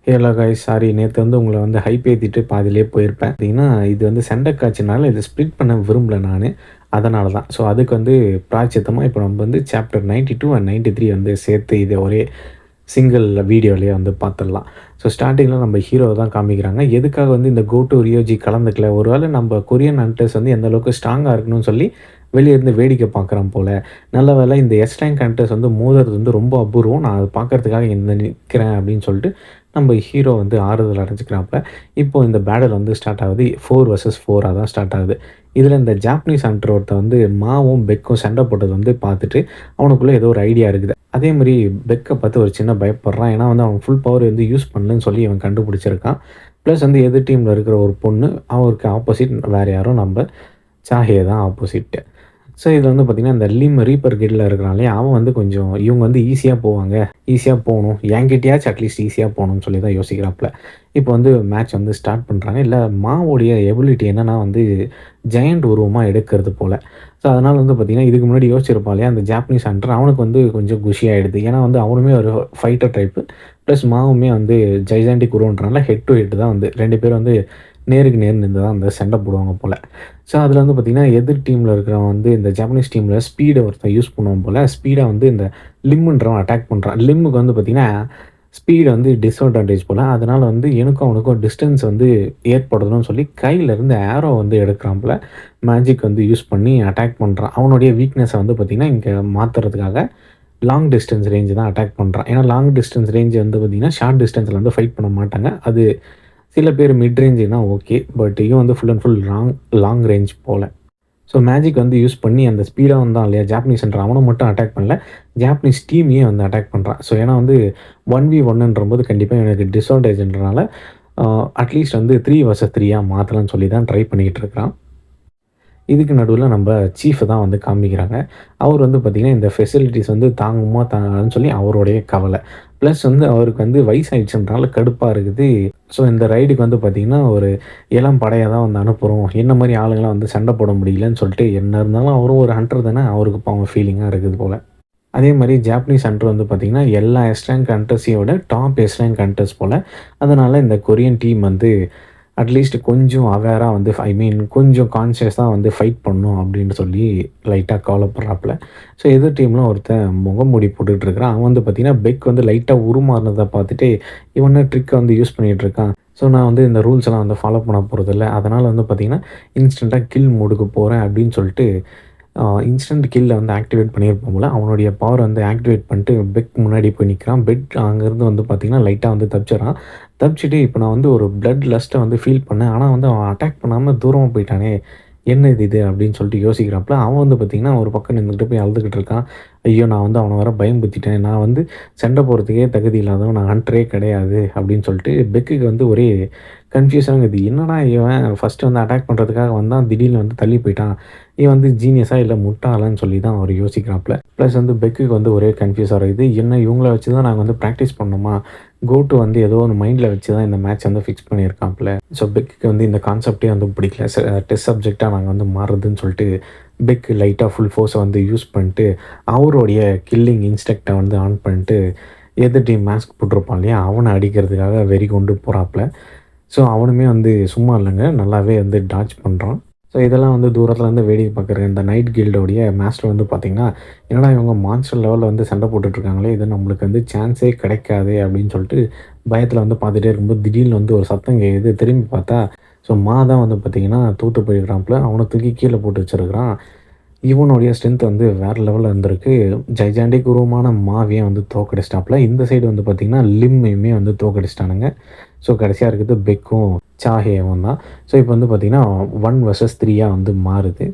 Hello guys, sorry நேத்து வந்து உங்கள வந்து ஹைப் ஏத்திட்டு பாதியிலேயே போயிருப்பேன். பார்த்தீங்கன்னா, இது வந்து சண்டை காட்சினால இத ஸ்ப்ளிட் பண்ண விரும்பல நானு. அதனால தான். ஸோ அதுக்கு வந்து பிராயச்சித்தமா இப்போ நம்ம வந்து சாப்டர் 92 அண்ட் 93 வந்து சேர்த்து இத ஒரே சிங்கிள் வீடியோலயே வந்து பார்த்துடலாம். ஸோ ஸ்டார்ட்டிங்ல நம்ம ஹீரோவ தான் காமிக்கிறாங்க. எதுக்காக வந்து இந்த கோ டூ ரியோஜி கலந்துக்கல? ஒரு வேளை நம்ம கொரியன் ஹண்டர்ஸ் வந்து எந்த அளவுக்கு ஸ்ட்ராங்கா இருக்கணும்னு சொல்லி வெளிய இருந்து வேடிக்கை பார்க்குறான் போல. நல்ல வேளை இந்த எஸ் ரேங்க் ஹண்டர்ஸ் வந்து மோதுறது வந்து ரொம்ப அபூர்வம். நான் அத பார்க்கறதுக்காக இங்க நிக்கிறேன் அப்படின்னு சொல்லிட்டு நம்ம ஹீரோ வந்து ஆறுதல் அடைஞ்சுக்கிறாப்ல. இப்போ இந்த பேட்டில் வந்து ஸ்டார்ட் ஆகுது. 4 வெர்சஸ் 4 தான் ஸ்டார்ட் ஆகுது. இதில இந்த ஜாப்பனீஸ் ஹண்டர் ஒருத்தன் வந்து மாவும், பெக்கும் சண்டை போட்டத வந்து பார்த்துட்டு, அவனுக்குள்ள ஏதோ ஒரு ஐடியா இருக்குது. அதே மாரி பெக்க பார்த்து ஒரு சின்ன பயப்படுறான். ஏன்னா வந்து அவன் ஃபுல் பவர் வந்து யூஸ் பண்ணலன்னு சொல்லி இவன் கண்டுபிடிச்சிருக்கான். ப்ளஸ் வந்து எதிர் டீம்ல இருக்கிற ஒரு பொண்ணு, அவருக்கு ஆப்போசிட் வேற யாரும் நம்ப சாஹியே தான் ஆப்போசிட். ஸோ இதில வந்து பார்த்தீங்கன்னா, இந்த ரீப்பர் கில்ட்ல இருக்கிறான் இல்லையா? அவன் வந்து கொஞ்சம் இவங்க வந்து ஈஸியா போவாங்க. ஈஸியா போணும். என்கிட்டயாச்சும் அட்லீஸ்ட் ஈஸியா போணும்னு சொல்லி தான் யோசிக்கிறாப்ல. இப்போ வந்து மேட்ச் வந்து ஸ்டார்ட் பண்றாங்க. இல்ல மாவோடைய எபிலிட்டி என்னன்னா வந்து ஜெயண்ட் உருவமா எடுக்கிறது போல. ஸோ அதனால வந்து பார்த்தீங்கன்னா, இதுக்கு முன்னாடி யோசிச்சிருப்பான் இல்லையா? அந்த ஜாப்பனீஸ் ஹண்டர் அவனுக்கு வந்து கொஞ்சம் குஷி ஆயிடுது. ஏன்னா வந்து அவனுமே ஒரு ஃபைட்டர் டைப்பு. ப்ளஸ் மாவுமே வந்து ஜைஜாண்டிக் உருவம்ன்றனால ஹெட் டூ ஹெட் தான் வந்து 2 பேரும் வந்து நேருக்கு நேர் நின்னு தான் வந்து சண்டை போடுவாங்க போல. ஸோ அதில வந்து பார்த்தீங்கன்னா, எதிர் டீம்ல இருக்கிறவன் வந்து இந்த ஜாப்பனீஸ் டீம்ல ஸ்பீட ஒருத்தன் யூஸ் பண்ணுவான் போல. ஸ்பீடா வந்து இந்த லிம்ன்றவன் அட்டாக் பண்றான். லிம்முக்கு வந்து பார்த்தீங்கன்னா, ஸ்பீடு வந்து டிஸ்அட்வான்டேஜ் போல. அதனால வந்து எனக்கும் அவனுக்கும் டிஸ்டன்ஸ் வந்து ஏற்படுத்தணும்னு சொல்லி கையில இருந்து ஆரோ வந்து எடுக்குறான் போல. மேஜிக் வந்து யூஸ் பண்ணி அட்டாக் பண்றான். அவனுடைய வீக்னஸ வந்து பார்த்தீங்கன்னா, இங்க மாத்துறதுக்காக லாங் டிஸ்டன்ஸ் ரேஞ்ச் தான் அட்டாக் பண்றான். ஏன்னா லாங் டிஸ்டன்ஸ் ரேஞ்ச் வந்து பார்த்தீங்கன்னா, ஷார்ட் டிஸ்டன்ஸ்ல வந்து ஃபைட் பண்ண மாட்டாங்க. அது சில பேர் மிட் ரேஞ்சுனா ஓகே. பட் இவன் வந்து full and full long range போல. ஸோ மேஜிக் வந்து யூஸ் பண்ணி அந்த ஸ்பீடா வந்தான் இல்லையா? ஜாப்பனீஸ்ன்ற அவன மட்டும் அட்டாக் பண்ணல. ஜாப்பனீஸ் டீமையே வந்து அட்டாக் பண்றான். ஸோ ஏன்னா வந்து 1v1ன்றபோது கண்டிப்பா எனக்கு டிஸ்அட்வான்டேஜ்ன்றனால அட்லீஸ்ட் வந்து 3 வெர்சஸ் 3யா மாத்தலாம்னு சொல்லி தான் ட்ரை பண்ணிக்கிட்டு இருக்கிறான். இதுக்கு நடுவுல நம்ப சீஃப்ப தான் வந்து காமிக்கிறாங்க. அவர் வந்து பார்த்தீங்கன்னா, இந்த ஃபெசிலிட்டீஸ் வந்து தாங்குமா தாங்காதான்னு சொல்லி அவருடைய கவலை. ப்ளஸ் வந்து அவருக்கு வந்து வயசாயிடுச்சுன்றனால கடுப்பா இருக்குது. ஸோ இந்த ரைடுக்கு வந்து பார்த்தீங்கன்னா, ஒரு இளம் படைய தான் வந்து அனுப்புறோம். என்ன மாரி ஆளுங்கலாம் வந்து சண்டை போட முடியலன்னு சொல்லிட்டு, என்ன இருந்தாலும் அவரும் ஒரு ஹண்டர் தானே, அவருக்கு பாவம் ஃபீலிங்கா இருக்குது போல. அதே மாரி ஜாப்பனீஸ் ஹண்டர் வந்து பார்த்தீங்கன்னா, எல்லா எஸ் ரேங்க் ஹண்டர்ஸையும் விட டாப் எஸ் ரேங்க் ஹண்டர்ஸ் போல. அதனால இந்த கொரியன் டீம் வந்து அட்லீஸ்ட் கொஞ்சம் அவேரா வந்து ஐ மீன் கொஞ்சம் கான்ஷியஸா வந்து ஃபைட் பண்ணணும் அப்படின்னு சொல்லி லைட்டா கவலைப்படுறாப்ல. ஸோ எதிர் டீம்ல ஒருத்தன் முகமூடி போட்டுட்டு இருக்கிறான். அவன் வந்து பார்த்தீங்கன்னா, பெக் வந்து லைட்டா உருமாறுனத பார்த்துட்டு, இவன் ட்ரிக்க வந்து யூஸ் பண்ணிட்டு இருக்கான். ஸோ நான் வந்து இந்த ரூல்ஸ் எல்லாம் வந்து ஃபாலோ பண்ண போறதில்ல. அதனால வந்து பார்த்தீங்கன்னா, இன்ஸ்டன்ட்டா கில் மோடுக்கு போறேன் அப்படின்னு சொல்லிட்டு இன்ஸ்டன்ட் கில்ல வந்து ஆக்டிவேட் பண்ணியிருப்பான் போல. அவனுடைய பவர் வந்து ஆக்டிவேட் பண்ணிட்டு பெக் முன்னாடி போய் நிற்கிறான். பெக் அங்கேருந்து வந்து பார்த்தீங்கன்னா, லைட்டா வந்து தப்பிச்சிடுறான். தப்பிச்சுட்டு இப்போ நான் வந்து ஒரு பிளட் லஸ்ட்ட வந்து ஃபீல் பண்ணேன். ஆனா வந்து அவன் அட்டாக் பண்ணாம தூரமா போயிட்டானே! என்ன இது அப்படின்னு சொல்லிட்டு யோசிக்கிறாப்ல. அவன் வந்து பார்த்தீங்கன்னா, ஒரு பக்கம் நின்னுகிட்டு போய் அழுதுகிட்டு இருக்கான். ஐயோ! நான் வந்து அவன வேற பயம்புத்திட்டேன். நான் வந்து சண்டை போடுறதுக்கே தகுதி இல்லாதவன். நான் ஹண்டரே கிடையாது அப்படின்னு சொல்லிட்டு பெக்குக்கு வந்து ஒரே கன்ஃப்யூஷனா இருக்குது. என்னடா இவன் ஃபர்ஸ்ட்டு வந்து அட்டாக் பண்ணுறதுக்காக வந்தான். திடீர்னு வந்து தள்ளி போயிட்டான். இவன் வந்து ஜீனியஸா இல்ல முட்டாளான்னு சொல்லி தான் அவரு யோசிக்கிறாப்ல. ப்ளஸ் வந்து பெக்குக்கு வந்து ஒரே கன்ஃப்யூஸா இருக்குது. என்ன இவங்கள வச்சு தான் நாங்க வந்து பிராக்டிஸ் பண்ணணுமா? கோட்டு வந்து ஏதோ ஒண்ணு மைண்ட்ல வச்சு தான் இந்த மேட்ச் வந்து ஃபிக்ஸ் பண்ணியிருக்கான்ப்ல. ஸோ பெக்குக்கு வந்து இந்த கான்செப்ட்டே வந்து பிடிக்கல. டெஸ்ட் சப்ஜெக்ட்டா நாங்க வந்து மாறுதுன்னு சொல்லிட்டு பெக் லைட்டா ஃபுல் ஃபோர்ஸ வந்து யூஸ் பண்ணிட்டு, அவருடைய கில்லிங் இன்ஸ்டிங்க்ட்ட வந்து ஆன் பண்ணிட்டு, எதிர் டீம் மாஸ்க் போட்டிருப்பான் இல்லையா? அவன அடிக்கிறதுக்காக வெறி கொண்டு போறாப்ல. ஸோ அவனுமே வந்து சும்மா இல்லங்க. நல்லாவே வந்து டாட்ஜ் பண்றான். ஸோ இதெல்லாம் வந்து தூரத்துல இருந்து வேடிக்கை பார்க்குற இந்த நைட் கில்டோடைய மாஸ்டர் வந்து பார்த்தீங்கன்னா, என்னடா இவங்க மான்ஸ்டர் லெவல்ல வந்து சண்டை போட்டுட்டு இருக்காங்களே! இது நம்மளுக்கு வந்து சான்ஸே கிடைக்காதே! அப்படின்னு சொல்லிட்டு பயத்துல வந்து பார்த்துட்டே இருக்கும்போது, திடீர்னு வந்து ஒரு சத்தம் கேட்குது. திரும்பி பார்த்தா, ஸோ தான் வந்து பார்த்தீங்கன்னா, தோத்து போயிருக்கிறான்ப்ல. அவன தூக்கி கீழ போட்டு வச்சிருக்கிறான். இவனுடைய ஸ்ட்ரென்த் வந்து வேற லெவல்ல இருந்திருக்கு. ஜைஜாண்டிக் உருவமான மாவையே வந்து தோற்கடிச்சிட்டாப்ல. இந்த சைடு வந்து பார்த்தீங்கன்னா, லிம்மையுமே வந்து தோற்கடிச்சிட்டானுங்க. ஸோ கடைசியா இருக்கிறது பெக்கும், சாஹேவும் தான். ஸோ இப்போ வந்து பார்த்தீங்கன்னா, 1 வெர்சஸ் 3யா வந்து மாறுது.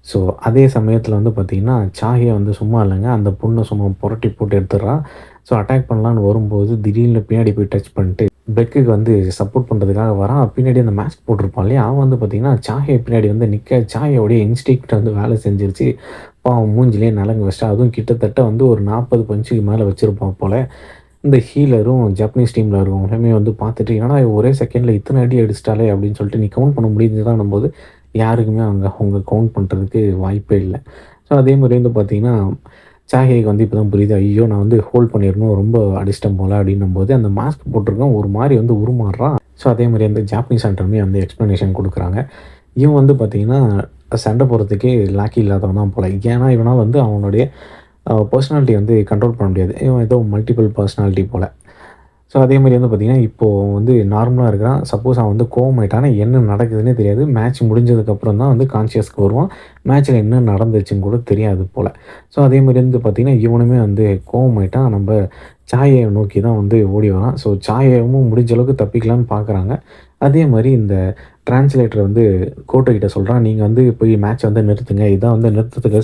ஸோ அதே சமயத்தில வந்து பார்த்தீங்கன்னா, சாஹியா வந்து சும்மா இல்லங்க. அந்த பொண்ண சும்மா புரட்டி போட்டு எடுத்துடுறான். ஸோ அட்டாக் பண்ணலான்னு வரும்போது, திடீர்னு பின்னாடி போய் டச் பண்ணிட்டு, பெக்குக்கு வந்து சப்போர்ட் பண்ணுறதுக்காக வரான். பின்னாடி அந்த மாஸ்க் போட்டிருப்பான் இல்லையா? அவன் வந்து பார்த்தீங்கன்னா, சாஹியா பின்னாடி வந்து நிக்க, சாஹியாவுடைய இன்ஸ்டிங்க்ட் வந்து வேலை செஞ்சிருச்சு. பாவம் மூஞ்சிலேயே நலங்கு வச்சுட்டான். அதுவும் கிட்டத்தட்ட வந்து ஒரு 40 பஞ்சுக்கு மேல வச்சிருப்பான் போல. இந்த ஹீலரும் ஜப்பனீஸ் டீம்ல இருக்கவங்களுமே வந்து பார்த்துட்டு, "என்னடா இவ ஒரே செகண்ட்ல இத்தன அடி அடிச்சிட்டாளே!" அப்படின்னு சொல்லிட்டு, "நீ கவுண்ட் பண்ண முடியுதான்னும்போது" யாருக்குமே அவங்க அவங்க கவுண்ட் பண்றதுக்கு வாய்ப்பே இல்ல. ஸோ அதே மாரி வந்து பார்த்தீங்கன்னா, சாஹேக்கு வந்து இப்போ தான் புரியுது. ஐயோ! நான் வந்து ஹோல்ட் பண்ணியிருக்கணும். ரொம்ப அடிச்சிட்டேன் போல அப்படின்னும்போது, அந்த மாஸ்க் போட்டிருக்கவன் ஒரு மாரி வந்து உருமாறுறான். ஸோ அதே மாரி அந்த ஜாப்பனீஸ் ஹண்டருமே வந்து எக்ஸ்ப்ளனேஷன் குடுக்குறாங்க. இவன் வந்து பார்த்தீங்கன்னா, சண்டை போடுறதுக்கே லாக்கி இல்லாதவன் தான் போல. ஏன்னா, இவனால வந்து அவனுடைய பெர்சனாலிட்டிய வந்து கண்ட்ரோல் பண்ண முடியாது. இவன் ஏதோ மல்டிபிள் பெர்சனாலிட்டி போல. ஸோ அதே மாரி வந்து பார்த்தீங்கன்னா, இப்போ வந்து நார்மலா இருக்கிறான். சப்போஸ் அவன் வந்து கோவமாயிட்டான்னா, என்ன நடக்குதுன்னே தெரியாது. மேட்ச் முடிஞ்சதுக்கப்புறம் தான் வந்து கான்ஷியஸ்க்கு வருவான். மேட்ச்ல என்ன நடந்துச்சுன்னு கூட தெரியாது போல. ஸோ அதே மாரி வந்து பார்த்தீங்கன்னா, இவனுமே வந்து கோவமாயிட்டான். நம்ப சாயை நோக்கி தான் வந்து ஓடி வரான். ஸோ சாயவும் முடிஞ்ச அளவுக்கு தப்பிக்கலான்னு பார்க்குறாங்க. அதே மாரி இந்த டிரான்ஸ்லேட்டர் வந்து கோட்டோ கிட்ட சொல்றான், "நீங்க வந்து போய் மேட்ச்ச வந்து நிறுத்துங்க. இதான் வந்து நிறுத்தத்துக்கு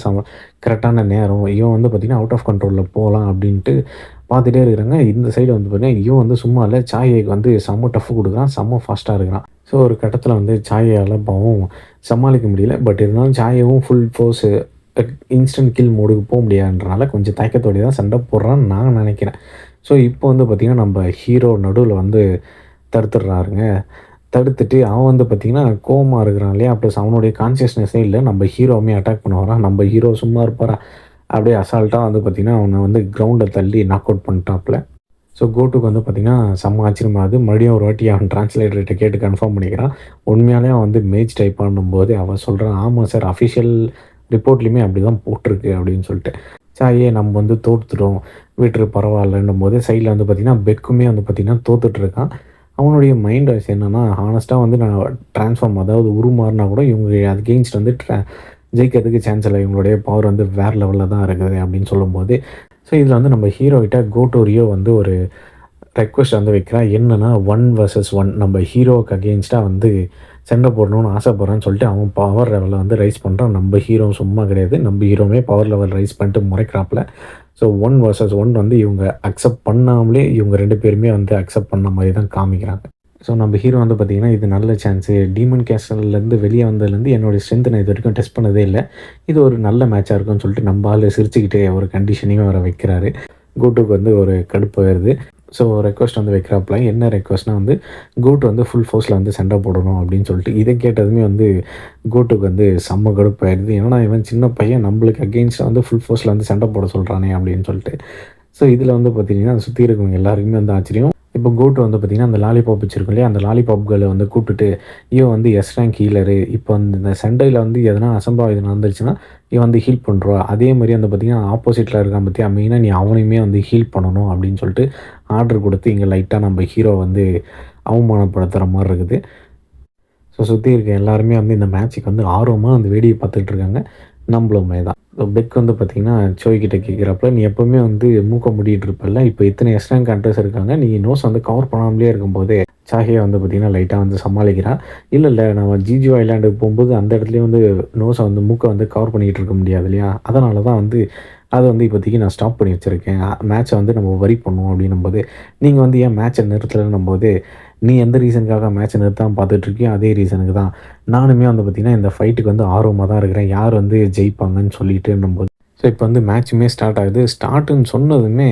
கரெக்டான நேரம். இவன் வந்து பார்த்தீங்கன்னா, அவுட் ஆஃப் கண்ட்ரோல்ல போலாம்." அப்படின்ட்டு பார்த்துட்டே இருக்கிறாங்க. இந்த சைடு வந்து பார்த்தீங்கன்னா, இவன் வந்து சும்மா இல்ல. சாயேக்கு வந்து செம்ம டஃப் குடுக்குறான். செம்ம ஃபாஸ்ட்டா இருக்கிறான். ஸோ ஒரு கட்டத்தில வந்து சாயயால பாவம் சமாளிக்க முடியல. பட் இருந்தாலும் சாயவும் ஃபுல் ஃபோர்ஸ் இன்ஸ்டன்ட் கில் மோடுக்கு முடியாதுன்றனால கொஞ்சம் தயக்கத்தோடயே தான் சண்டை போடுறான்னு நான் நெனைக்கிறேன். ஸோ இப்போ வந்து பார்த்தீங்கன்னா, நம்ப ஹீரோ நடுவுல வந்து தடுத்துடுறாருங்க. தடுத்துட்டு அவன் வந்து பார்த்தீங்கன்னா, கோவமா இருக்கிறான் இல்லையா? ப்ளஸ் அவனுடைய கான்ஷியஸ்னஸே இல்ல. நம்ம ஹீரோவயுமே அட்டாக் பண்ண வரான். நம்ம ஹீரோ சும்மா இருப்பாரா? அப்படியே அசால்ட்டா வந்து பார்த்தீங்கன்னா, அவன வந்து கிரவுண்ட்ல தள்ளி நாக் அவுட் பண்ணிட்டாப்ல. ஸோ கோட்டுக்கு வந்து பார்த்தீங்கன்னா, செம்ம ஆச்சரியமாகுது. மறுபடியும் ஒரு வாட்டி அவன் டிரான்ஸ்லேட்டர்ட்ட கேட்டு கன்ஃபார்ம் பண்ணிக்கிறான். உண்மையாலே அவன் வந்து மேஜ் டைப்பான்னும்போது அவன் சொல்றான், "ஆமா சார். அஃபிஷியல் ரிப்போர்ட்லயுமே அப்படிதான் போட்டிருக்கு." அப்படின்னு சொல்லிட்டு. "சாயே நம்ம வந்து தோத்துட்டோம். விட்டுரு பரவாயில்லன்னும்போது" சைட்ல வந்து பார்த்தீங்கன்னா, பெக்குமே வந்து பார்த்தீங்கன்னா தோத்துட்டு இருக்கான். அவனுடைய மைண்ட் வாய்ஸ் என்னன்னா, ஹானஸ்ட்டா வந்து நான் ட்ரான்ஸ்ஃபார்ம் அதாவது உருமாறுனா கூட இவங்க அகெயின்ஸ்ட் வந்து ஜெயிக்கிறதுக்கு சான்ஸ் இல்ல. இவங்களுடைய பவர் வந்து வேற லெவல்ல தான் இருக்குது அப்படின்னு சொல்லும்போது, ஸோ இதில வந்து நம்ம ஹீரோ கிட்ட கோட்டோ ரியோ வந்து ஒரு ரெக்வெஸ்ட் வந்து வைக்கிறான். என்னன்னா 1 வெர்சஸ் 1 நம்ம ஹீரோவுக்கு அகெயின்ஸ்ட்டா வந்து சண்டை போடணும்னு ஆசைப்படுறான்னு சொல்லிட்டு அவன் பவர் லெவல வந்து ரைஸ் பண்றான். நம்ம ஹீரோ சும்மா கிடையாது. நம்ம ஹீரோவுமே பவர் லெவல் ரைஸ் பண்ணிட்டு முறைக்கிறாப்ல. ஸோ 1 வெர்சஸ் 1 வந்து இவங்க அக்செப்ட் பண்ணாமலே இவங்க 2 பேருமே வந்து அக்செப்ட் பண்ண மாரி தான் காமிக்கிறாங்க. ஸோ நம்ம ஹீரோ வந்து பார்த்தீங்கன்னா, இது நல்ல சான்ஸு. டீமன் கேஸ்டல்லேருந்து வெளிய வந்ததுலேருந்து என்னுடைய ஸ்ட்ரென்த் நான் இதுவரைக்கும் டெஸ்ட் பண்ணதே இல்ல. இது ஒரு நல்ல மேட்சா இருக்கும்னு சொல்லிட்டு நம்ம ஆளு சிரிச்சுக்கிட்டே ஒரு கண்டிஷனையும் வேற வைக்கிறாரு. கோட்டுக்கு வந்து ஒரு கடுப்பு வருது. ஸோ ரெக்வெஸ்ட் வந்து வைக்கிறாப்ல. என்ன ரெக்வெஸ்ட்னா வந்து கோட்டு வந்து ஃபுல் ஃபோர்ஸ்ல வந்து சண்டை போடணும் அப்படின்னு சொல்லிட்டு. இத கேட்டதுமே வந்து கோட்டுக்கு வந்து செம்ம கடுப்பாயிருது. என்னடா இவன் சின்ன பையன் நம்மளுக்கு அகெயின்ஸ்டா வந்து ஃபுல் ஃபோர்ஸ்ல வந்து சண்டை போட சொல்றானே அப்படின்னு சொல்லிட்டு. ஸோ இதில வந்து பார்த்தீங்கன்னா, சுத்தி இருக்கவங்க எல்லாருக்குமே வந்து ஆச்சரியம். இப்போ கோட்டு வந்து பார்த்தீங்கன்னா, அந்த லாலிபாப் வச்சிருக்கும் இல்லையா? அந்த லாலிபாப் கேர்ல வந்து கூப்பிட்டுட்டு, இவன் வந்து எஸ் ரேங்க் ஹீலரு. இப்போ வந்து இந்த சண்டையில வந்து எதனா அசம்பாவிதம் நடந்துருச்சுன்னா, இவன் வந்து ஹீல் பண்ருவா. அதே மாரி வந்து பார்த்தீங்கன்னா, ஆப்போசிட்ல இருக்கான் பார்த்தியா? மெயினா நீ அவனையுமே வந்து ஹீல் பண்ணணும் அப்படின்னு சொல்லிட்டு ஆர்டர் குடுத்து, இங்க லைட்டா நம்ம ஹீரோ வந்து அவமானப்படுத்துற மாரி இருக்குது. ஸோ சுத்தி இருக்க எல்லாருமே வந்து இந்த மேட்ச்சுக்கு வந்து ஆர்வமா வந்து வேடிக்கை பார்த்துட்டு இருக்காங்க. நம்மளுமே தான். பெக் வந்து பார்த்தீங்கன்னா, சோய் கிட்ட கேட்கிறப்ப, "நீ எப்பவுமே வந்து மூக்க மூடிட்டு இருப்பல்ல. இப்ப இத்தனை எஸ் ரேங்க் ஹண்டர்ஸ் இருக்காங்க. நீ நோஸ் வந்து கவர் பண்ணாமலே இருக்கும்போதே" சாஹியா வந்து பார்த்தீங்கன்னா, லைட்டா வந்து சமாளிக்கிறான். "இல்ல, இல்ல. நான் ஜிஜியோ ஐலாண்டுக்கு போம்போது அந்த இடத்துலயும் வந்து நோஸ வந்து மூக்க வந்து கவர் பண்ணிக்கிட்டு இருக்க முடியாது இல்லையா? அதனால தான் வந்து அத வந்து இப்போதைக்கு நான் ஸ்டாப் பண்ணி வச்சிருக்கேன். மேட்ச வந்து நம்ம வரி பண்ணுவோம்" அப்படின்னும்போது, "நீங்க வந்து ஏன் மேட்ச நிறுத்தலன்னும்போது" நீ எந்த ரீசனுக்காக மேட்ச நிறுத்தாம பார்த்துட்டு இருக்கியோ, அதே ரீசனுக்கு தான் நானுமே வந்து பார்த்தீங்கன்னா, இந்த ஃபைட்டுக்கு வந்து ஆர்வமா தான் இருக்கிறேன். யார் வந்து ஜெயிப்பாங்கன்னு சொல்லிட்டுன்னும்போது, ஸோ இப்போ வந்து மேட்சுமே ஸ்டார்ட் ஆகுது. ஸ்டார்ட்டுன்னு சொன்னதுமே,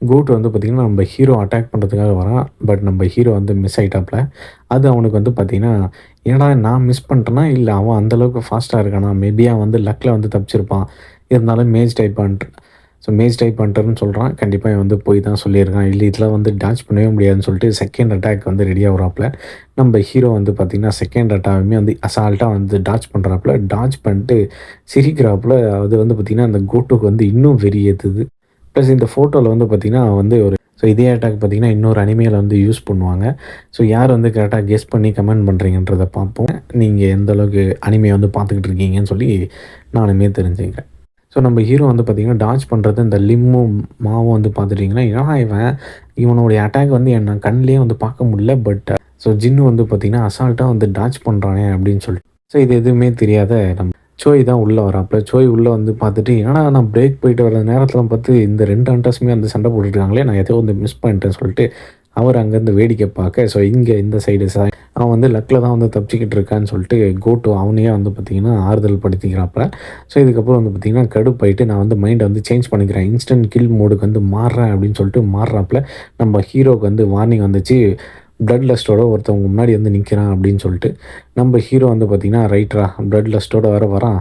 கோட் வந்து பார்த்தீங்கன்னா, நம்ம ஹீரோ அட்டாக் பண்ணுறதுக்காக வரான். பட் நம்ம ஹீரோ வந்து மிஸ் ஆயிட்டாப்ல. அது அவனுக்கு வந்து பார்த்தீங்கன்னா, என்னடா நான் மிஸ் பண்ணிட்டேனா? இல்ல அவன் அந்த அளவுக்கு ஃபாஸ்ட்டா இருக்கானா? மேபி அவன் வந்து லக்ல வந்து தப்பிச்சிருப்பான். இருந்தாலும் மேஜ் டைப் ஸோ மேஜ் டைப் ஹண்டர்ன்னு சொல்றான். கண்டிப்பா இவன் வந்து பொய் தான் சொல்லியிருக்கான். இல்ல இதெல்லாம் வந்து டாட்ஜ் பண்ணவே முடியாதுன்னு சொல்லிட்டு செகண்ட் அட்டாக் வந்து ரெடி ஆகுறாப்ல. நம்ம ஹீரோ வந்து பார்த்தீங்கன்னா, செகண்ட் அட்டாக்குமே வந்து அசால்ட்டா வந்து டாட்ஜ் பண்றாப்ல. டாட்ஜ் பண்ணிட்டு சிரிக்கிறாப்ல. அது வந்து பார்த்தீங்கன்னா, அந்த கோட்டுக்கு வந்து இன்னும் வெறி ஏத்துது. ப்ளஸ் இந்த ஃபோட்டோல வந்து பார்த்தீங்கன்னா, வந்து ஒரு ஸோ இதே அட்டாக் பார்த்தீங்கன்னா, இன்னொரு அனிமேல வந்து யூஸ் பண்ணுவாங்க. ஸோ யார் வந்து கரெக்ட்டா கெஸ் பண்ணி கமெண்ட் பண்றீங்கன்றத பார்ப்போம். நீங்க எந்த அளவுக்கு அனிமே வந்து பார்த்துக்கிட்டு இருக்கீங்கன்னு சொல்லி நானுமே தெரிஞ்சுக்கிறேன். ஸோ நம்ம ஹீரோ வந்து பார்த்தீங்கன்னா, டாட்ஜ் பண்றது இந்த லிம்மும், மாவும் வந்து பார்த்துட்டீங்கன்னா, என்னடா இவன் இவனுடைய அட்டாக் வந்து என்ன கண்லயே வந்து பார்க்க முடியல. பட் ஸோ ஜின்னு வந்து பார்த்தீங்கன்னா, அசால்ட்டா வந்து டாட்ஜ் பண்றானே அப்படின்னு சொல்லிட்டு. ஸோ இது எதுவுமே தெரியாத நம்ம சோய் தான் உள்ள வராப்ல. சோய் உள்ள வந்து பார்த்துட்டு, என்னடா நான் பிரேக் போயிட்டு வர நேரத்தில பார்த்து இந்த 2 ஹண்டர்ஸுமே வந்து சண்டை போட்டுட்டு இருக்காங்களே, நான் ஏதோ வந்து மிஸ் பண்ணிட்டேன்னு சொல்லிட்டு, அவர் அங்கேருந்து வேடிக்கை பார்க்க, ஸோ இங்க இந்த சைடு அவன் வந்து லக்ல தான் வந்து தப்பிச்சுக்கிட்டு இருக்கான்னு சொல்லிட்டு, கோட்டு அவனையே வந்து பார்த்தீங்கன்னா, ஆறுதல் படுத்திக்கிறாப்ல. ஸோ இதுக்கப்புறம் வந்து பார்த்தீங்கன்னா, கடுப்பாயிட்டு நான் வந்து மைண்ட வந்து சேஞ்ச் பண்ணிக்கிறேன். இன்ஸ்டன்ட் கில் மோடுக்கு வந்து மாறுறேன் அப்படின்னு சொல்லிட்டு மாறுறாப்ல. நம்ம ஹீரோவுக்கு வந்து வார்னிங் வந்துச்சு. பிளட் லஸ்ட்டோட ஒருத்தவங்க முன்னாடி வந்து நிற்கிறான் அப்படின்னு சொல்லிட்டு நம்ம ஹீரோ வந்து பார்த்திங்கன்னா ரைட்ரா பிளட் லஸ்ட்டோட வரான்,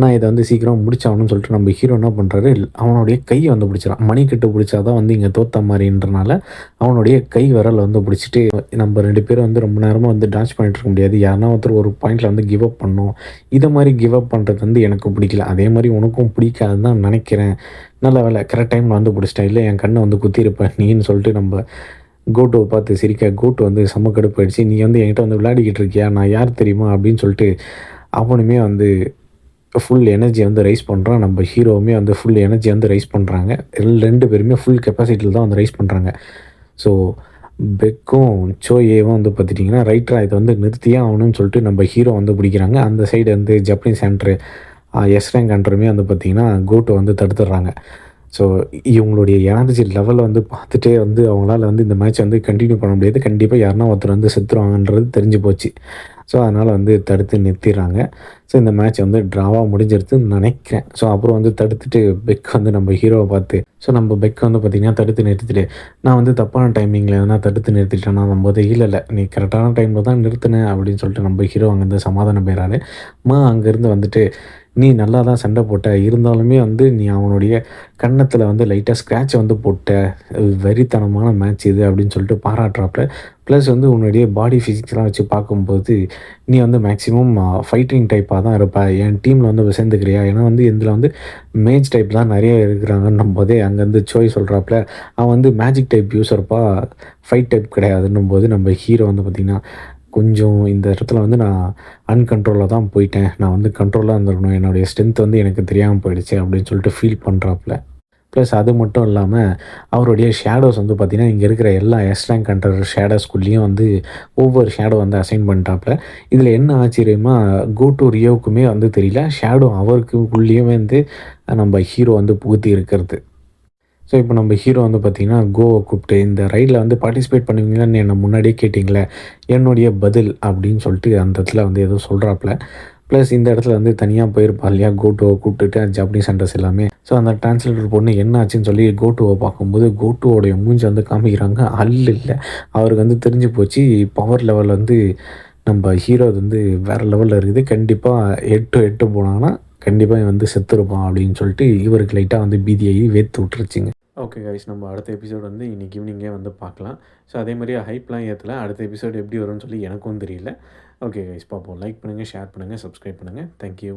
நான் இதை வந்து சீக்கிரம் முடிச்சாகணும்னு சொல்லிட்டு நம்ம ஹீரோ என்ன பண்ணுறாரு, அவனுடைய கையை வந்து பிடிச்சிடான். மணிக்கட்டு பிடிச்சா தான் வந்து இங்கே தோத்த மாதிரின்றனால அவனுடைய கை விரலை வந்து பிடிச்சிட்டு, நம்ம 2 பேரும் வந்து ரொம்ப நேரமாக வந்து டான்ஸ் பண்ணிட்டு இருக்க முடியாது, யாருன்னா ஒருத்தர் ஒரு பாயிண்டில் வந்து கிவ் அப் பண்ணணும், இதை மாதிரி கிவ் அப் பண்ணுறது வந்து எனக்கு பிடிக்கல, அதே மாதிரி உனக்கும் பிடிக்காதுன்னு தான் நினைக்கிறேன், நல்ல வேலை கரெக்ட் டைமில் வந்து பிடிச்சிட்டேன், இல்லை என் கண்ணை வந்து குத்திருப்பேன் நீன்னு சொல்லிட்டு நம்ம கோட்டுவை பார்த்து சிரிக்க, கோட்டு வந்து செம்ம கடுப்பாயிடுச்சு, நீ வந்து என்கிட்ட வந்து விளையாடிக்கிட்டு இருக்கியா, நான் யார் தெரியுமா அப்படின்னு சொல்லிட்டு அவனுமே வந்து ஃபுல் எனர்ஜியை வந்து ரைஸ் பண்ணுறான். நம்ம ஹீரோவுமே வந்து ஃபுல் எனர்ஜியை வந்து ரைஸ் பண்ணுறாங்க. 2 பேருமே ஃபுல் கெப்பாசிட்டியில் தான் வந்து ரைஸ் பண்ணுறாங்க. ஸோ பெக்கும் சோயேவும் வந்து பார்த்துட்டிங்கன்னா ரைட்டரா இதை வந்து நிறுத்தியே ஆகணும்னு சொல்லிட்டு நம்ம ஹீரோ வந்து பிடிக்கிறாங்க. அந்த சைடு வந்து ஜப்பனீஸ் ஹண்டரு எஸ் ரேங்க் ஹண்டருமே வந்து பார்த்திங்கன்னா கோட்டை வந்து தடுத்துடுறாங்க. ஸோ இவங்களுடைய எனர்ஜி லெவலை வந்து பார்த்துட்டே வந்து அவங்களால வந்து இந்த மேட்ச் வந்து கண்டினியூ பண்ண முடியாது. கண்டிப்பாக யாருன்னா ஒருத்தர் வந்து செத்துருவாங்கன்றது தெரிஞ்சு போச்சு. ஸோ அதனால் வந்து தடுத்து நிறுத்திடுறாங்க. ஸோ இந்த மேட்ச் வந்து ட்ராவாக முடிஞ்சிருதுன்னு நினைக்கிறேன். ஸோ அப்புறம் வந்து தடுத்துட்டு பெக் வந்து நம்ம ஹீரோவை பார்த்து, ஸோ நம்ம பெக் வந்து பார்த்திங்கன்னா தடுத்து நிறுத்திட்டு, நான் வந்து தப்பான டைமிங்கில் எதனா தடுத்து நிறுத்திட்டேன்னா போது, இல்லை நீ கரெக்டான டைமில் தான் நிறுத்தினேன் அப்படின்னு சொல்லிட்டு நம்ம ஹீரோ அங்கேருந்து சமாதானம் பெறாரு. அங்கேருந்து வந்துட்டு, நீ நல்லா தான் சண்டை போட்ட, இருந்தாலுமே வந்து நீ அவனுடைய கன்னத்தில் வந்து லைட்டாக ஸ்க்ராட்சை வந்து போட்ட, வெறித்தனமான மேட்ச் இது அப்படின்னு சொல்லிட்டு பாராட்டுறாப்புல. ப்ளஸ் வந்து உன்னுடைய பாடி ஃபிசிக்ஸ்லாம் வச்சு பார்க்கும்போது நீ வந்து மேக்ஸிமம் ஃபைட்டிங் டைப்பாக தான் இருப்ப, என் டீமில் வந்து சேர்ந்துக்கிறியா, ஏன்னா வந்து இதில் வந்து மேஜ் டைப் தான் நிறைய இருக்கிறாங்கன்னும் போதே அங்கேருந்து சோய் சொல்கிறாப்புல, அவன் வந்து மேஜிக் டைப் யூஸர்ப்பா, ஃபைட் டைப் கிடையாதுன்னும் போது நம்ம ஹீரோ வந்து பார்த்திங்கன்னா கொஞ்சம் இந்த இடத்துல வந்து நான் அன்கண்ட்ரோலாக தான் போயிட்டேன், நான் வந்து கண்ட்ரோலாக இருந்திருக்கணும், என்னுடைய ஸ்ட்ரென்த் வந்து எனக்கு தெரியாமல் போயிடுச்சு அப்படின்னு சொல்லிட்டு ஃபீல் பண்ணுறாப்புல. ப்ளஸ் அது மட்டும் இல்லாமல் அவருடைய ஷேடோஸ் வந்து பார்த்திங்கன்னா இங்கே இருக்கிற எல்லா எஸ் ரேங்க் ஹண்டர் ஷேடோஸ்குள்ளேயும் வந்து ஒவ்வொரு ஷேடோ வந்து அசைன் பண்ணிட்டாப்புல. இதில் என்ன ஆச்சரியமா கோட்டு ரியோவுக்குமே வந்து தெரியல, ஷேடோ அவருக்குள்ளேயுமே வந்து நம்ம ஹீரோ வந்து புகுத்தி இருக்கிறது. ஸோ இப்போ நம்ம ஹீரோ வந்து பார்த்திங்கன்னா கோவை கூப்பிட்டு, இந்த ரைடில் வந்து பார்ட்டிசிபேட் பண்ணுவீங்களான்னு என்னை முன்னாடியே கேட்டிங்களே, என்னுடைய பதில் அப்படின்னு சொல்லிட்டு அந்த இடத்துல வந்து ஏதோ சொல்கிறாப்புல. ப்ளஸ் இந்த இடத்துல வந்து தனியாக போயிருப்பா இல்லையா, கோட்டுவை கூப்பிட்டுட்டு ஜப்பனீஸ் சென்டர்ஸ் எல்லாமே. ஸோ அந்த டிரான்ஸ்லேட்டர் பொண்ணு என்ன ஆச்சுன்னு சொல்லி கோட்டுவை பார்க்கும்போது கோட்டுவோடைய மூஞ்சி வந்து காமிக்கிறாங்க, இல்லை அவருக்கு வந்து தெரிஞ்சு போச்சு, பவர் லெவல் வந்து நம்ம ஹீரோ வந்து வேறு லெவலில் இருக்குது, கண்டிப்பாக 8 போனாங்கன்னா கண்டிப்பாக வந்து செத்துருப்பான் அப்படின்னு சொல்லிட்டு இவருக்கு லைட்டாக வந்து பீதியாகி வேர்த்து விட்டுருச்சுங்க. ஓகே கைஸ், நம்ம அடுத்த எபிசோட் வந்து இன்றைக்கி ஈவினிங்கே வந்து பார்க்கலாம். ஸோ அதே மாதிரி ஹைப்லாம் ஏற்றல, அடுத்த எபிசோட் எப்படி வரும்னு சொல்லி எனக்கும் தெரியல. ஓகே கைஸ், பார்ப்போம். லைக் பண்ணுங்கள், ஷேர் பண்ணுங்கள், சப்ஸ்கிரைப் பண்ணுங்கள். தேங்க்யூ.